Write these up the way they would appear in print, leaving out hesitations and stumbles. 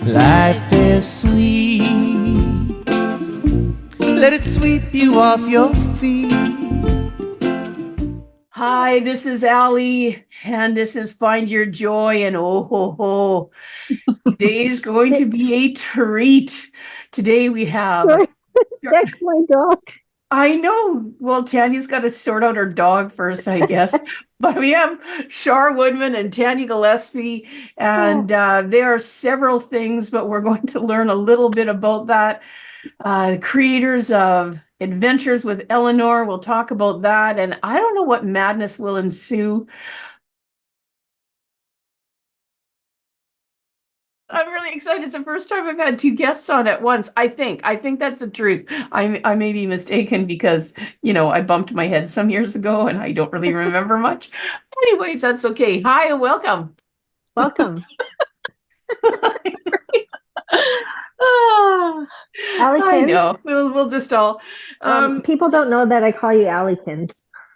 Life is sweet. Let it sweep you off your feet. Hi, this is Allie, and this is Find Your Joy. And oh, ho, ho. Today's going to be a treat. Today we have. Sorry, that's my dog. I know. Well, Tanya's got to sort out her dog first, I guess. But we have Char Woodman and Tanya Gillespie, and there are several things, but we're going to learn a little bit about that. Creators of Adventures with Eleanor, we'll talk about that, and I don't know what madness will ensue. I'm really excited. It's the first time I've had two guests on at once. I think that's the truth. I may be mistaken because, I bumped my head some years ago and I don't really remember much. Anyways, that's okay. Hi and welcome. Welcome. I know. We'll just all. People don't know that I call you Allykins.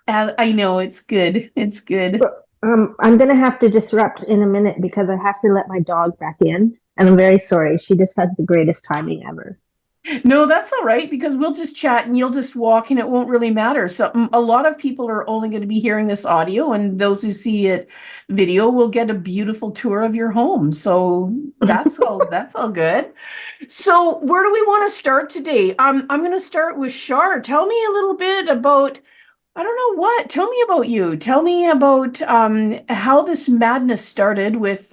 I know, it's good. It's good. I'm going to have to disrupt in a minute because I have to let my dog back in. And I'm very sorry. She just has the greatest timing ever. No, that's all right, because we'll just chat and you'll just walk and it won't really matter. So a lot of people are only going to be hearing this audio, and those who see it video will get a beautiful tour of your home. So that's all good. So where do we want to start today? I'm going to start with Char. Tell me a little bit about, I don't know what. Tell me about you. Tell me about how this madness started with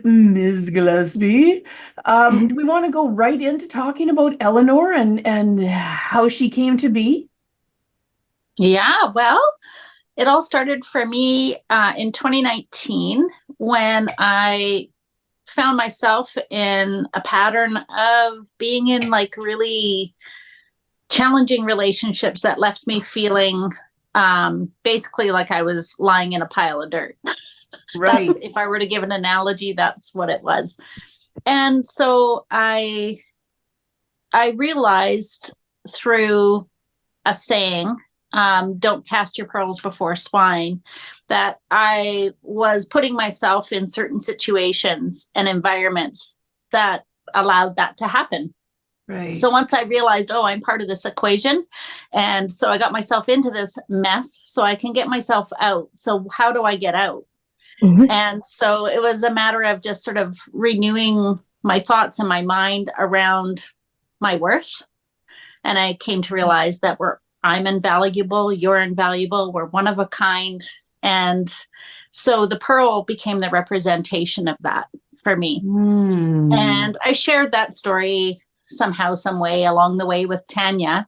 Ms. Gillespie. Do we want to go right into talking about Eleanor and how she came to be? Yeah, well, it all started for me in 2019 when I found myself in a pattern of being in like really challenging relationships that left me feeling basically like I was lying in a pile of dirt. Right. If I were to give an analogy, that's what it was. And so I realized through a saying, don't cast your pearls before swine, that I was putting myself in certain situations and environments that allowed that to happen. Right. So once I realized, I'm part of this equation. And so I got myself into this mess so I can get myself out. So how do I get out? Mm-hmm. And so it was a matter of just sort of renewing my thoughts and my mind around my worth. And I came to realize that I'm invaluable, you're invaluable, we're one of a kind. And so the pearl became the representation of that for me. And I shared that story somehow, some way along the way with Tanya.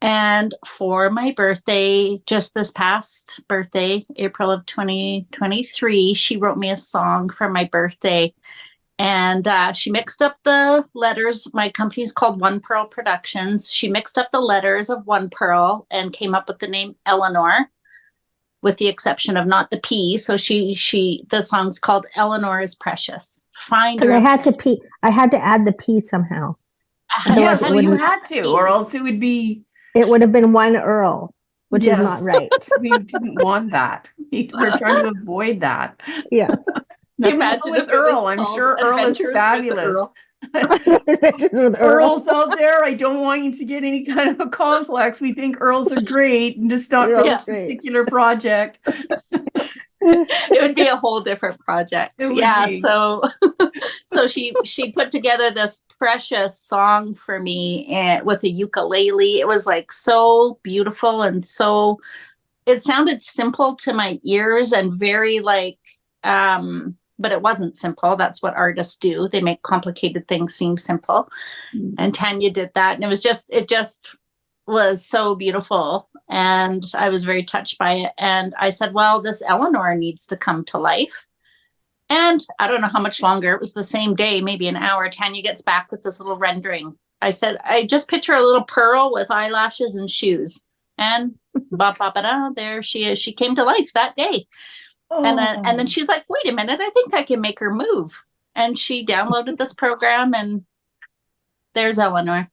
And for my birthday, just this past birthday, April of 2023, she wrote me a song for my birthday. And she mixed up the letters. My company's called One Pearl Productions. She mixed up the letters of One Pearl and came up with the name Eleanor, with the exception of not the P. So the song's called Eleanor is Precious. I had to add the P somehow. Yes, you had to, or else it would be. It would have been one Earl, which is not right. We didn't want that. We're trying to avoid that. Yes. Can you imagine with Earl? I'm sure Earl is fabulous. With Earls out there, I don't want you to get any kind of a complex. We think Earls are great, and just not for this particular project. It would be a whole different project. Yeah. So she put together this precious song for me with a ukulele. It was like so beautiful and so it sounded simple to my ears and very like but it wasn't simple. That's what artists do. They make complicated things seem simple. And Tanya did that. And it just was so beautiful. And I was very touched by it. And I said, well, this Eleanor needs to come to life. And I don't know how much longer. It was the same day, maybe an hour. Tanya gets back with this little rendering. I said, I just picture a little pearl with eyelashes and shoes. And there she is. She came to life that day. And then she's like, wait a minute, I think I can make her move. And she downloaded this program and there's Eleanor.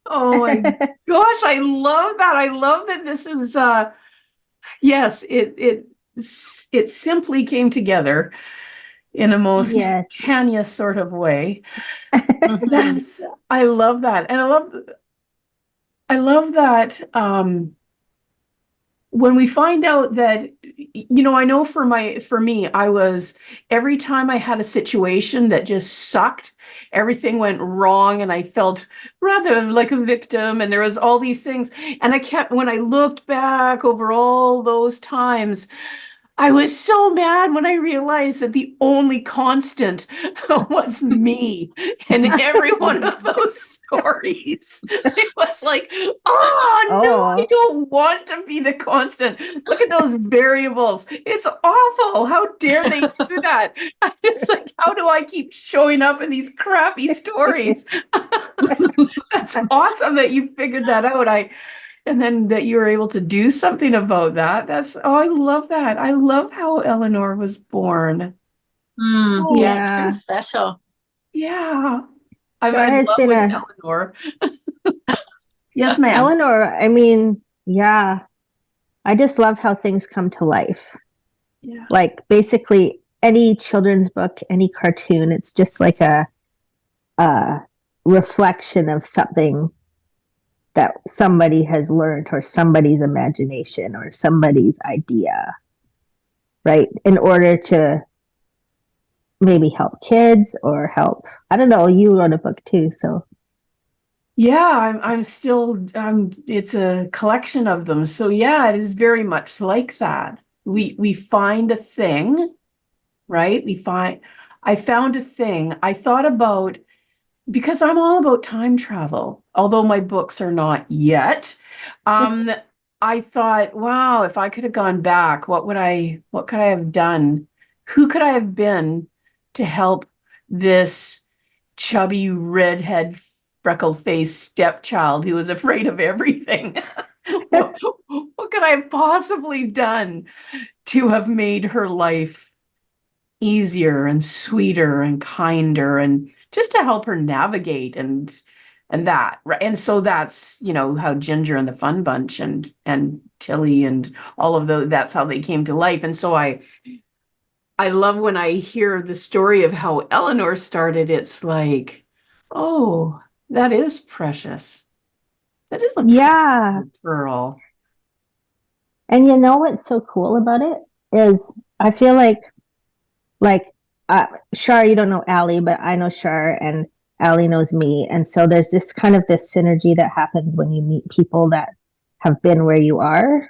Oh my gosh, I love that. I love that this is yes, it simply came together. in a most Yes. Tanya sort of way. Mhm. I love that. And I love that when we find out that, I know for me, I was, every time I had a situation that just sucked, everything went wrong, and I felt rather like a victim, and there was all these things. And when I looked back over all those times, I was so mad when I realized that the only constant was me in every one of those stories. It was like, oh no, I Oh, don't want to be the constant. Look at those variables. It's awful. How dare they do that? It's like, how do I keep showing up in these crappy stories? That's awesome that you figured that out. And then that you were able to do something about that. I love that. I love how Eleanor was born. Yeah, it's pretty yeah. special. Yeah. I'm Char in has love been with a Eleanor. Yes, ma'am. Eleanor. I mean, yeah. I just love how things come to life. Yeah. Like basically any children's book, any cartoon, it's just like a reflection of something that somebody has learned or somebody's imagination or somebody's idea, right? In order to maybe help kids or help, I don't know, you wrote a book too, so. Yeah, I'm still it's a collection of them. So yeah, it is very much like that. We find a thing, right? I found a thing. I thought about, because I'm all about time travel, although my books are not yet. Um, I thought, wow, if I could have gone back, what could I have done? Who could I have been to help this chubby redhead freckle-faced stepchild who was afraid of everything? What could I have possibly done to have made her life easier and sweeter and kinder, and just to help her navigate and that, right? And so that's, how Ginger and the Fun Bunch and Tilly and all of those, that's how they came to life. And so I love when I hear the story of how Eleanor started. It's like, oh, that is precious. That is a precious Yeah. little girl. And you know what's so cool about it is I feel like Char, you don't know Allie, but I know Char and Allie knows me. And so there's this kind of this synergy that happens when you meet people that have been where you are,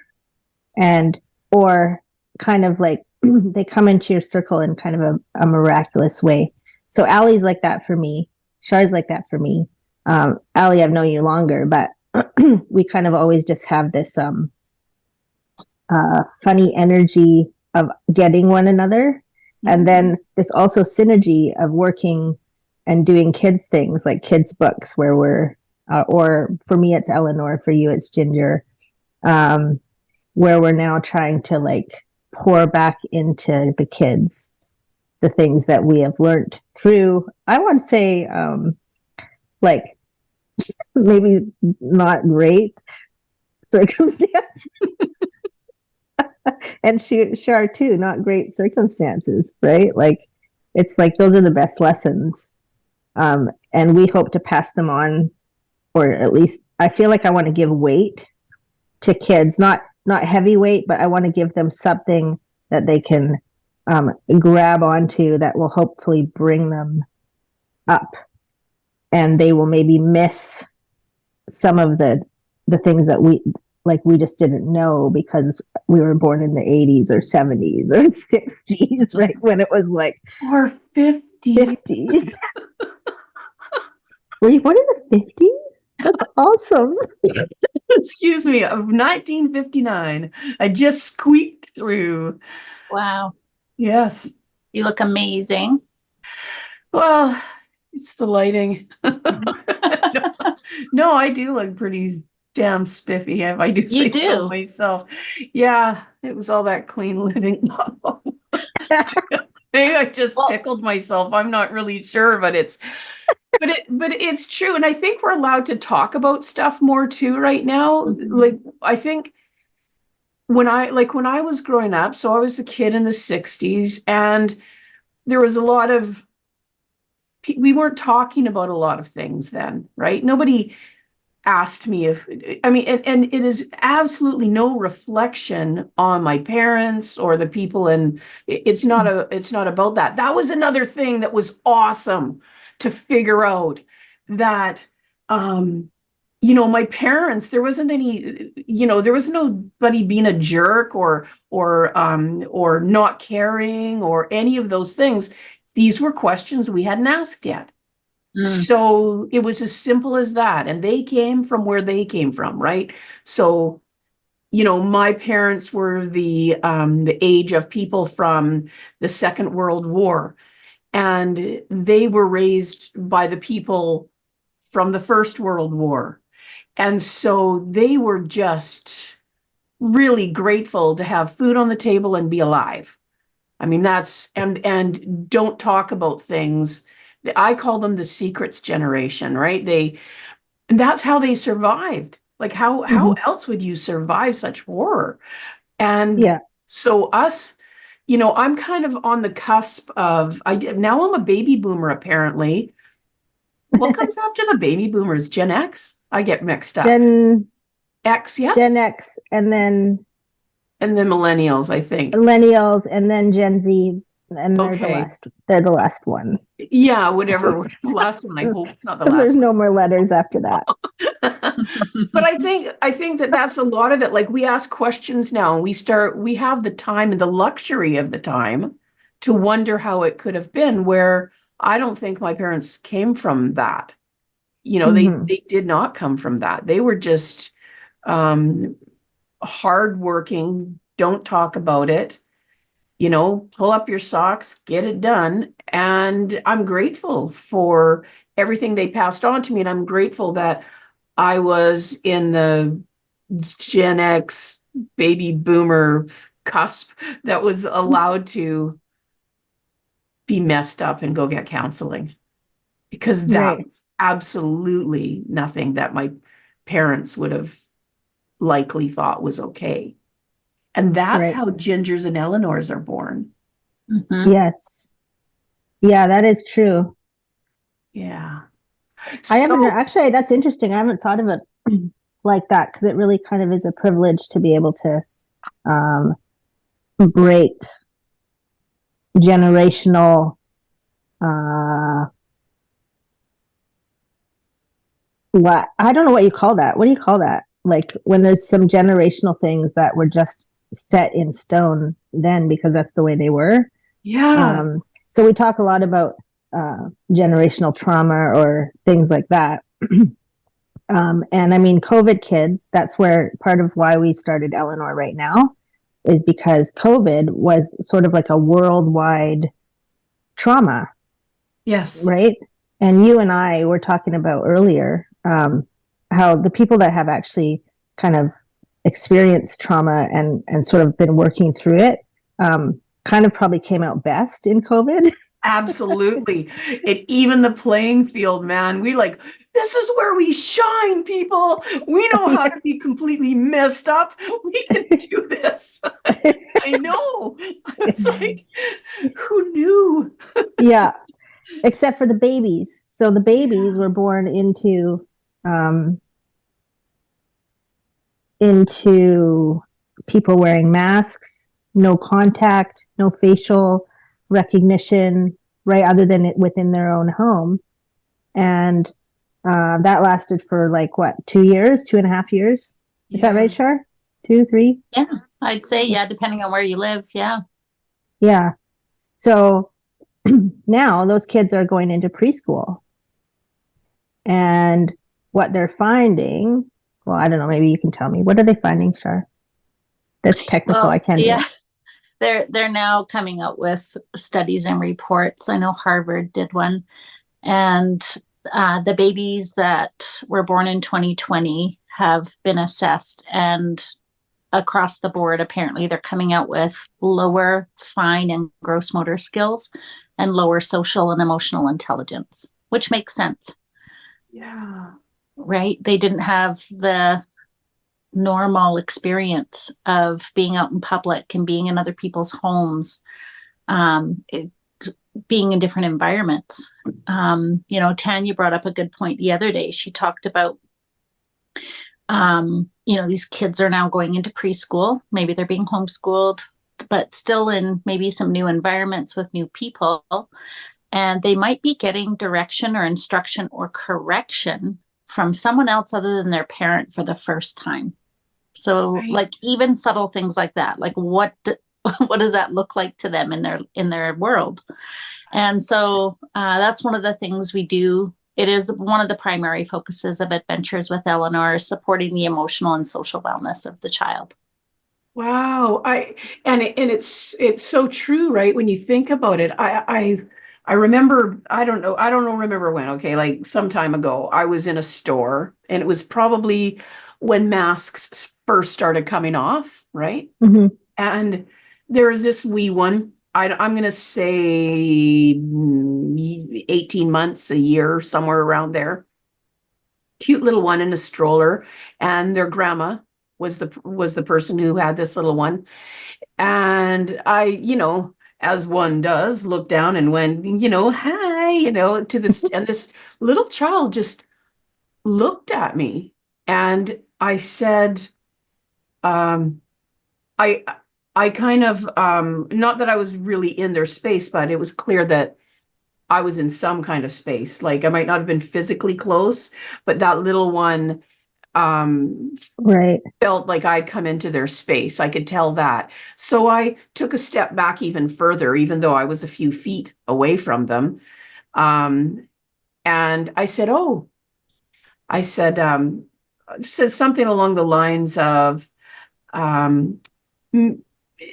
and or kind of like they come into your circle in kind of a miraculous way. So Allie's like that for me. Char's like that for me. Allie, I've known you longer, but we kind of always just have this funny energy of getting one another. And then this also synergy of working and doing kids things like kids books where we're, or for me, it's Eleanor, for you, it's Ginger, where we're now trying to like pour back into the kids the things that we have learned through, I want to say, like maybe not great circumstance. And Char too, not great circumstances, right? Like it's like those are the best lessons. And we hope to pass them on, or at least I feel like I want to give weight to kids, not heavy weight, but I want to give them something that they can grab onto that will hopefully bring them up, and they will maybe miss some of the things that we just didn't know because we were born in the 80s or 70s or 50s, right? When it was like Or 50. 50. Were you born in the 50s? That's awesome. Excuse me, of 1959. I just squeaked through. Wow. Yes. You look amazing. Well, it's the lighting. No, I do look pretty damn spiffy, if I do say so myself. Yeah, it was all that clean living. Maybe I just pickled myself. I'm not really sure, but it's true. And I think we're allowed to talk about stuff more too right now. Mhm. Like I think when I was growing up, so I was a kid in the 60s, and there was a lot of, we weren't talking about a lot of things then, right? Nobody asked me if, I mean, and it is absolutely no reflection on my parents or the people, and it's not about that. That was another thing that was awesome to figure out, that my parents, there wasn't any, there was nobody being a jerk or not caring or any of those things. These were questions we hadn't asked yet. So it was as simple as that. And they came from where they came from, right? So, my parents were the age of people from the Second World War, and they were raised by the people from the First World War. And so they were just really grateful to have food on the table and be alive. I mean, that's, and don't talk about things. I call them the secrets generation, right? And that's how they survived. Like, how else would you survive such horror? And so us, I'm kind of on the cusp of, now I'm a baby boomer, apparently. What comes after the baby boomers? Gen X? I get mixed up. Gen X, yeah. Gen X, and then millennials, I think. Millennials, and then Gen Z, and they're the last one. Yeah, whatever. The last one. I hope it's not the last. There's no more letters after that. But I think that that's a lot of it. Like, we ask questions now, and we have the time and the luxury of the time to wonder how it could have been, where I don't think my parents came from that. They did not come from that. They were just hardworking, don't talk about it, pull up your socks, get it done. And I'm grateful for everything they passed on to me. And I'm grateful that I was in the Gen X baby boomer cusp that was allowed to be messed up and go get counseling, because that's absolutely nothing that my parents would have likely thought was okay. And that's how Gingers and Eleanors are born. Yes. Yeah, that is true. Yeah. I haven't actually, that's interesting. I haven't thought of it like that, because it really kind of is a privilege to be able to break generational what I don't know what you call that. What do you call that? Like, when there's some generational things that were just set in stone then because that's the way they were. Yeah. So we talk a lot about generational trauma or things like that. And I mean, COVID kids, that's where part of why we started Eleanor right now, is because COVID was sort of like a worldwide trauma. Yes. Right. And you and I were talking about earlier how the people that have actually kind of experienced trauma and sort of been working through it kind of probably came out best in COVID. Absolutely. It even the playing field, man. This is where we shine, people. We know how to be completely messed up. We can do this. I know. It's like, who knew? Yeah. Except for the babies. So the babies were born into people wearing masks, no contact, no facial recognition, right, other than within their own home. And that lasted for 2 years, 2.5 years. Is that right, Char? 2, 3? Yeah, I'd say, depending on where you live. Yeah. So now those kids are going into preschool. And what they're finding, well, I don't know, maybe you can tell me. What are they finding, Char? That's technical. I can't do it. They're now coming out with studies and reports. I know Harvard did one. And the babies that were born in 2020 have been assessed, and across the board, apparently they're coming out with lower fine and gross motor skills and lower social and emotional intelligence, which makes sense. Yeah. Right? They didn't have the normal experience of being out in public and being in other people's homes. being in different environments. Tanya brought up a good point the other day. She talked about, these kids are now going into preschool. Maybe they're being homeschooled, but still in maybe some new environments with new people. And they might be getting direction or instruction or correction from someone else other than their parent for the first time. So Right. like even subtle things like that, like what does that look like to them in their world? And so that's one of the things we do. It is one of the primary focuses of Adventures with Eleanor, supporting the emotional and social wellness of the child. Wow. It's so true, right? When you think about it, I remember, I don't know, remember when, okay, like some time ago, I was in a store and it was probably when masks first started coming off, right? Mm-hmm. And there was this wee one, I'm going to say 18 months, a year, somewhere around there. Cute little one in a stroller, and their grandma was the person who had this little one. And I, as one does, looked down and went, hi, to this, and this little child just looked at me. And I said, I I kind of not that I was really in their space, but it was clear that I was in some kind of space. Like I might not have been physically close, but that little one Right. felt like I'd come into their space. I could tell that. So I took a step back even further, even though I was a few feet away from them. And I said, "Oh," I said something along the lines of, um,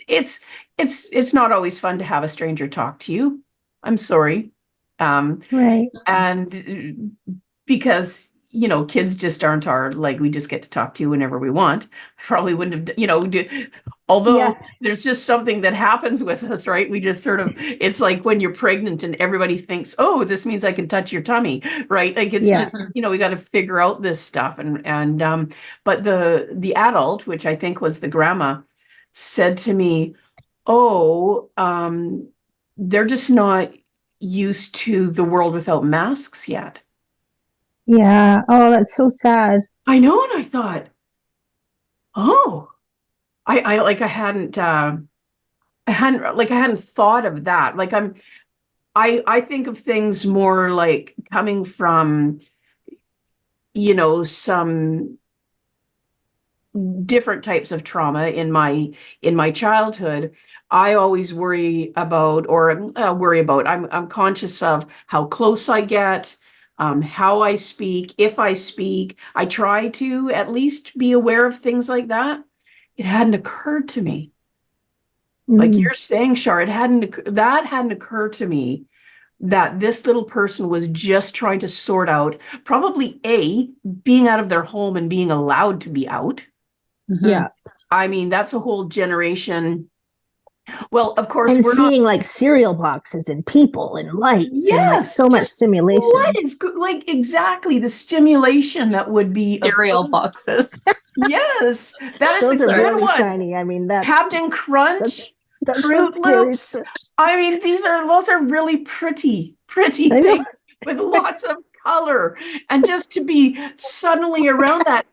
it's it's not always fun to have a stranger talk to you. I'm sorry. Right. And because kids just aren't like we just get to talk to you whenever we want. I probably wouldn't have although Yeah. there's just something that happens with us, right? We just sort of, it's like when you're pregnant and everybody thinks, oh, this means I can touch your tummy, right? Like it's Yeah. just we got to figure out this stuff. And but the adult, which I think was the grandma, said to me, oh, they're just not used to the world without masks yet. Yeah. Oh, that's so sad. I know. And I thought, oh, I like, I hadn't thought of that. Like I think of things more like coming from, some different types of trauma in my childhood. I always worry about, I'm conscious of how close I get, how I speak, if I speak. I try to at least be aware of things like that. It hadn't occurred to me. Like Mm. you're saying, Char, that hadn't occurred to me, that this little person was just trying to sort out probably being out of their home and being allowed to be out. Yeah. I mean, that's a whole generation. Well, of course, And we're not. seeing like cereal boxes and people and lights and like Yes, so much just stimulation. what is good? Like exactly the stimulation that would be Cereal boxes. Yes, that is Those a are good really one. shiny. I mean, Captain Crunch, that's so Fruit scary. Loops. I mean, those are really pretty I know. things with lots of color, and just to be suddenly around that,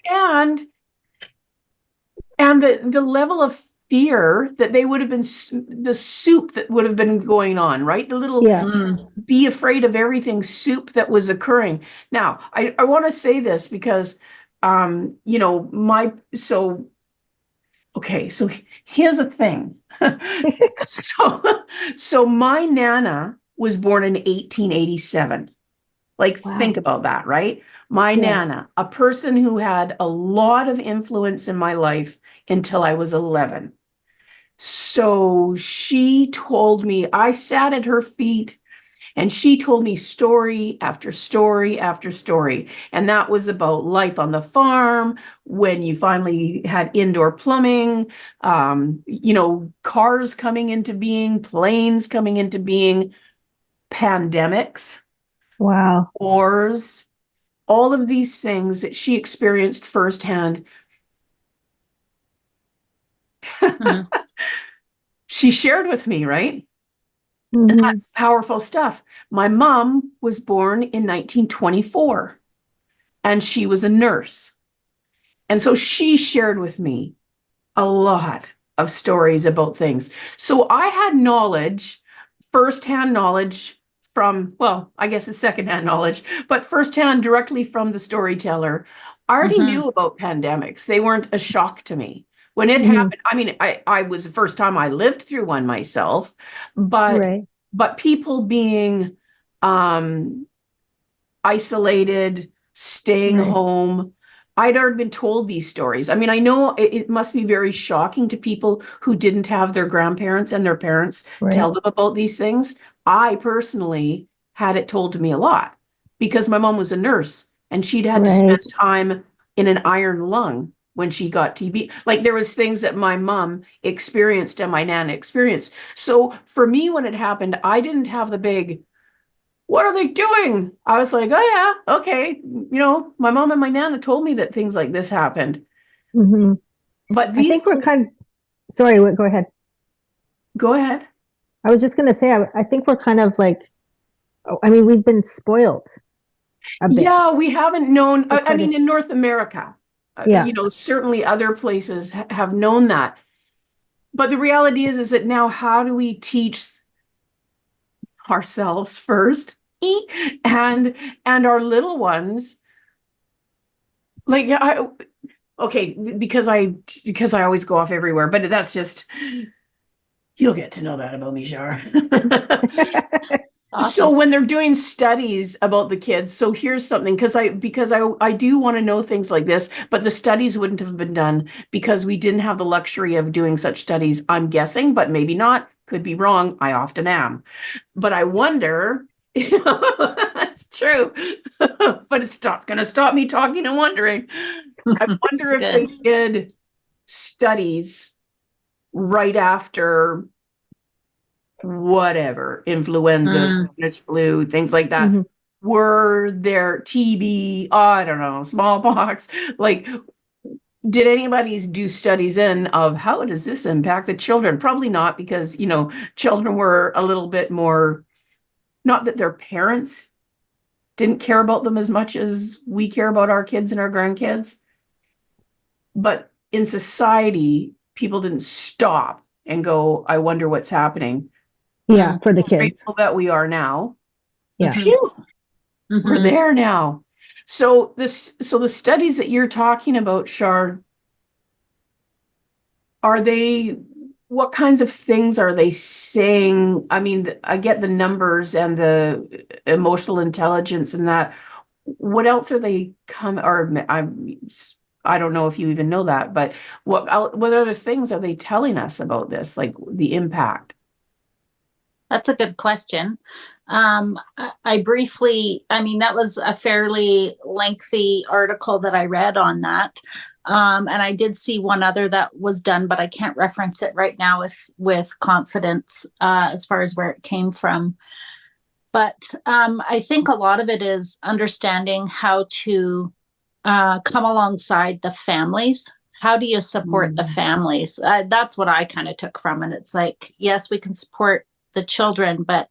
and the level of fear that they would have been, the soup that would have been going on, right? The little Yeah. be afraid of everything soup that was occurring. Now, I want to say this because, okay, so here's the thing. So my Nana was born in 1887. Like, Wow. think about that, right? My Yeah. Nana, a person who had a lot of influence in my life until I was 11. So she told me, I sat at her feet and she told me story after story after story. And that was about life on the farm, when you finally had indoor plumbing, cars coming into being, planes coming into being, pandemics, Wow. wars, all of these things that she experienced firsthand. She shared with me, right? And Mhm. that's powerful stuff. My mom was born in 1924, and she was a nurse. And so she shared with me a lot of stories about things. So I had knowledge, firsthand knowledge from, well, I guess it's secondhand knowledge, but firsthand directly from the storyteller. I already Mhm. knew about pandemics. They weren't a shock to me. When it Mhm. happened, I mean, I was the first time I lived through one myself, but Right. people being isolated, staying Right. home. I'd already been told these stories. I mean, I know it must be very shocking to people who didn't have their grandparents and their parents tell Right. them about these things. I personally had it told to me a lot because my mom was a nurse and she'd had to spend Right. time in an iron lung when she got TB. Like there was things that my mom experienced and my nana experienced. So for me, when it happened, I didn't have the big, what are they doing? I was like, oh yeah, okay. My mom and my nana told me that things like this happened. Hmm. But I these think we're things, kind sorry, go ahead. go ahead. I was just going to say, I think we're kind of like, I mean, we've been spoiled a bit. Yeah, we haven't known, For I quite mean, a, in North America, yeah. certainly other places have known that. But the reality is that now how do we teach ourselves first and our little ones? Like, okay, because I always go off everywhere, but that's just, you'll get to know that about me, Char. So Awesome. when they're doing studies about the kids, so here's something, because I do want to know things like this, but the studies wouldn't have been done because we didn't have the luxury of doing such studies, I'm guessing, but maybe not, could be wrong. I often am. But I wonder, that's true, but it's not going to stop me talking and wondering. I wonder if they Good. did studies right after whatever, influenza, Mm. Spanish flu, things like that. Hmm. Were there TB, I don't know, smallpox? Like, did anybody do studies in of how does this impact the children? Probably not, because, children were a little bit more, not that their parents didn't care about them as much as we care about our kids and our grandkids, but in society, people didn't stop and go, I wonder what's happening. Yeah, for the We're kids. grateful that we are now. Yeah. Mhm. Phew, we're Mhm. there now. So the studies that you're talking about, Char, are they, what kinds of things are they saying? I mean, I get the numbers and the emotional intelligence and that. What else are they I don't know if you even know that, but what other things are they telling us about this, like the impact? That's a good question. I briefly, I mean, that was a fairly lengthy article that I read on that. And I did see one other that was done, but I can't reference it right now with confidence as far as where it came from. But I think a lot of it is understanding how to come alongside the families. How do you support the families? That's what I kind of took from it. It's like, yes, we can support the children, but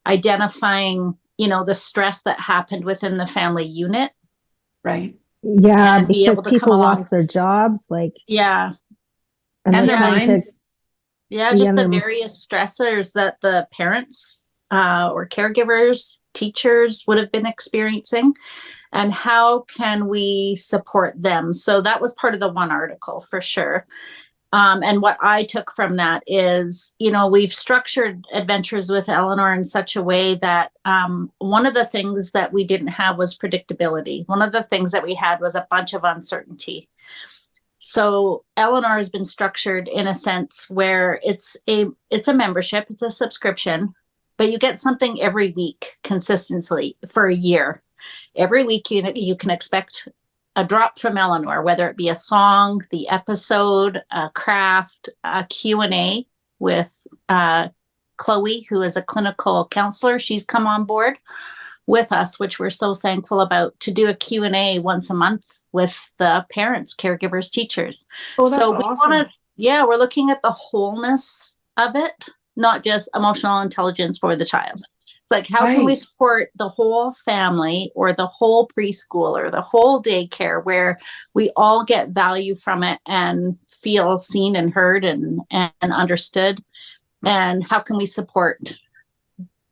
identifying, the stress that happened within the family unit Right. Yeah, and be because able to come people along. lost their jobs, like, Yeah. and And they're their trying to minds. Yeah. be Just on the their, various stressors that the parents or caregivers, teachers would have been experiencing. And how can we support them? So that was part of the one article for sure. And what I took from that is, we've structured Adventures with Eleanor in such a way that one of the things that we didn't have was predictability. One of the things that we had was a bunch of uncertainty. So Eleanor has been structured in a sense where it's a membership, it's a subscription, but you get something every week consistently for a year. Every week you can expect a drop from Eleanor, whether it be a song, the episode, a craft, a Q&A with Chloe, who is a clinical counselor. She's come on board with us, which we're so thankful about, to do a Q&A once a month with the parents, caregivers, teachers. Oh, that's So we awesome. want to, we're looking at the wholeness of it. not just emotional intelligence for the child. It's like, how can we Right. support the whole family or the whole preschool or the whole daycare where we all get value from it and feel seen and heard and understood? And how can we support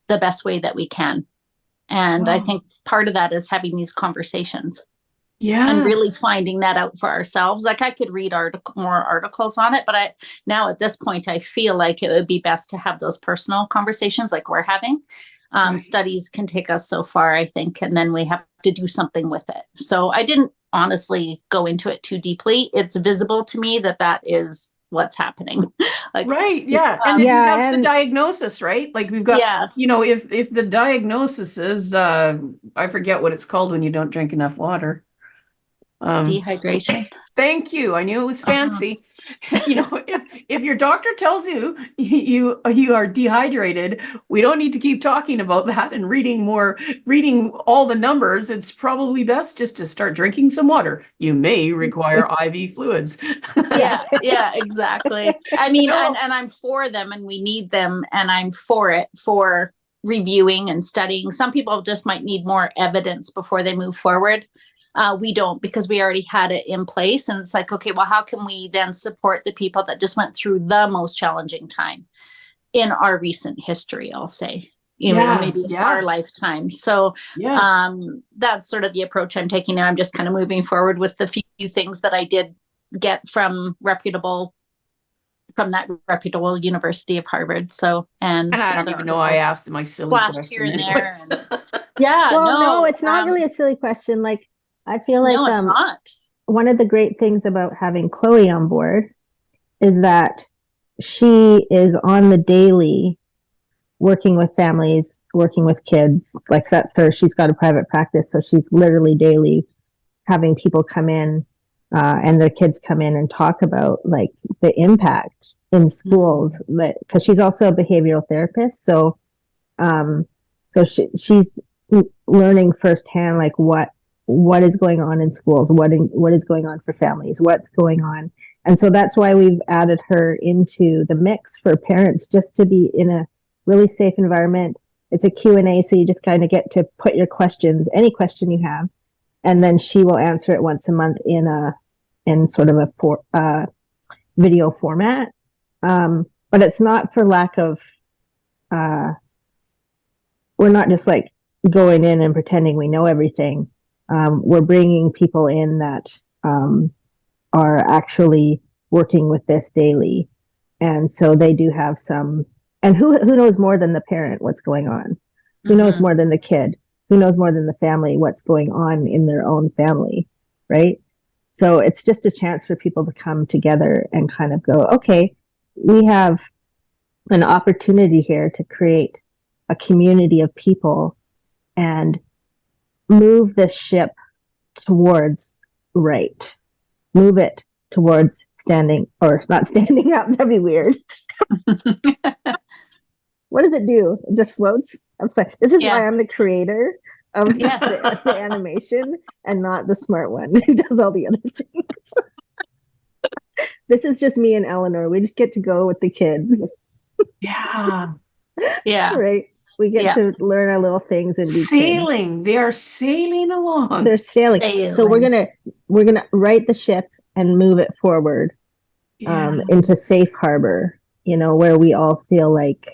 the best way that we can? And I Wow. think part of that is having these conversations and Yeah. really finding that out for ourselves. Like, I could read more articles on it, but now at this point, I feel like it would be best to have those personal conversations like we're having. Right. Studies can take us so far, I think, and then we have to do something with it. So I didn't honestly go into it too deeply. It's visible to me that is what's happening. Like, Right. Yeah. And Yeah, that's the and- diagnosis, right? Like we've got, yeah, if the diagnosis is, I forget what it's called when you don't drink enough water. dehydration. Thank you. I knew it was fancy. If your doctor tells you you are dehydrated, we don't need to keep talking about that and reading all the numbers. It's probably best just to start drinking some water. You may require IV fluids. Yeah, exactly. I mean, No. and I'm for them and we need them, and I'm for it, for reviewing and studying. Some people just might need more evidence before they move forward. We don't, because we already had it in place. And it's like, okay, well, how can we then support the people that just went through the most challenging time in our recent history, I'll say, maybe our lifetime. So Yes. that's sort of the approach I'm taking now. I'm just kind of moving forward with the few things that I did get from that reputable University of Harvard. So, and I some don't other even know I articles asked my silly flashed question here and anyways. there. Yeah, Well, no, it's not um, really a silly question. Like, I feel like no, it's not. one of the great things about having Chloe on board is that she is on the daily working with families, working with kids. Like, that's her. She's got a private practice, so she's literally daily having people come in and their kids come in and talk about like the impact in schools. Because she's also a behavioral therapist, so she's learning firsthand like what is going on in schools, what is going on for families, what's going on. And so that's why we've added her into the mix for parents, just to be in a really safe environment. It's a Q&A, so you just kind of get to put your questions, any question you have, and then she will answer it once a month in sort of a video format. But it's not for lack of, we're not just like going in and pretending we know everything. We're bringing people in that are actually working with this daily. And so they do have some, and who knows more than the parent what's going on? Who knows more than the kid? Who knows more than the family what's going on in their own family, right? So it's just a chance for people to come together and kind of go, okay, we have an opportunity here to create a community of people and move this ship towards right. Move it towards standing, or not standing up. That'd be weird. What does it do? It just floats? I'm sorry. This is why I'm the creator of the animation and not the smart one who does all the other things. This is just me and Eleanor. We just get to go with the kids. Yeah. Yeah. Right. We get to learn our little things and be sailing. kids. They are sailing along. They're sailing. So we're gonna right the ship and move it forward into safe harbor, where we all feel like,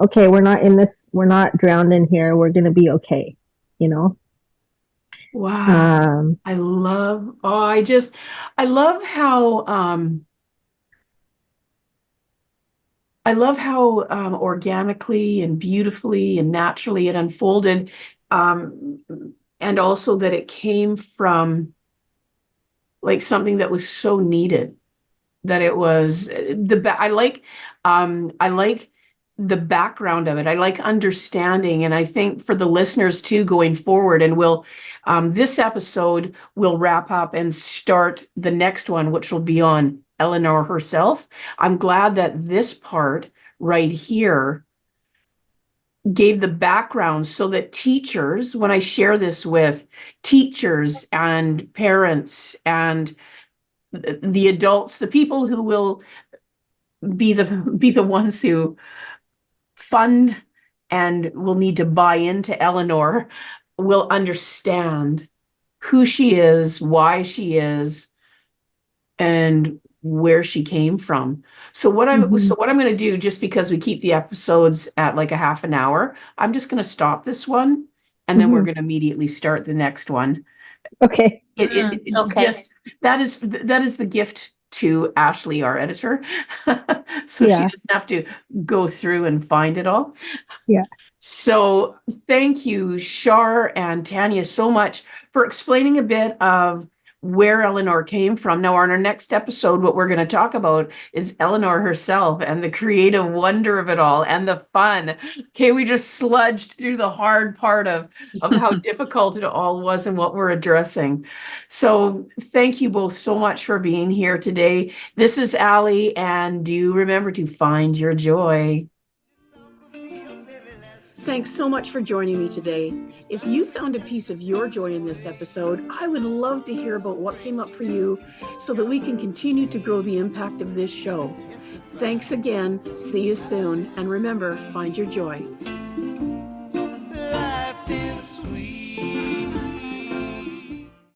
okay, we're not drowned in here, we're gonna be okay, Wow. I love how organically and beautifully and naturally it unfolded, and also that it came from like something that was so needed, that it was I like the background of it. I like understanding, and I think for the listeners too going forward, and this episode will wrap up and start the next one, which will be on Eleanor herself. I'm glad that this part right here gave the background so that teachers, when I share this with teachers and parents and the adults, the people who will be the ones who fund and will need to buy into Eleanor will understand who she is, why she is, and where she came from. So what I'm going to do, just because we keep the episodes at like a half an hour, I'm just going to stop this one, and then we're going to immediately start the next one. Okay. Okay. Just, that is the gift to Ashley, our editor. So she doesn't have to go through and find it all. Yeah. So thank you, Char and Tanya, so much for explaining a bit of where Eleanor came from. Now, on our next episode, what we're going to talk about is Eleanor herself and the creative wonder of it all and the fun. Okay, we just sludged through the hard part of how difficult it all was and what we're addressing. So thank you both so much for being here today. This is Allie, and do remember to find your joy. Thanks so much for joining me today. If you found a piece of your joy in this episode, I would love to hear about what came up for you so that we can continue to grow the impact of this show. Thanks again. See you soon. And remember, find your joy.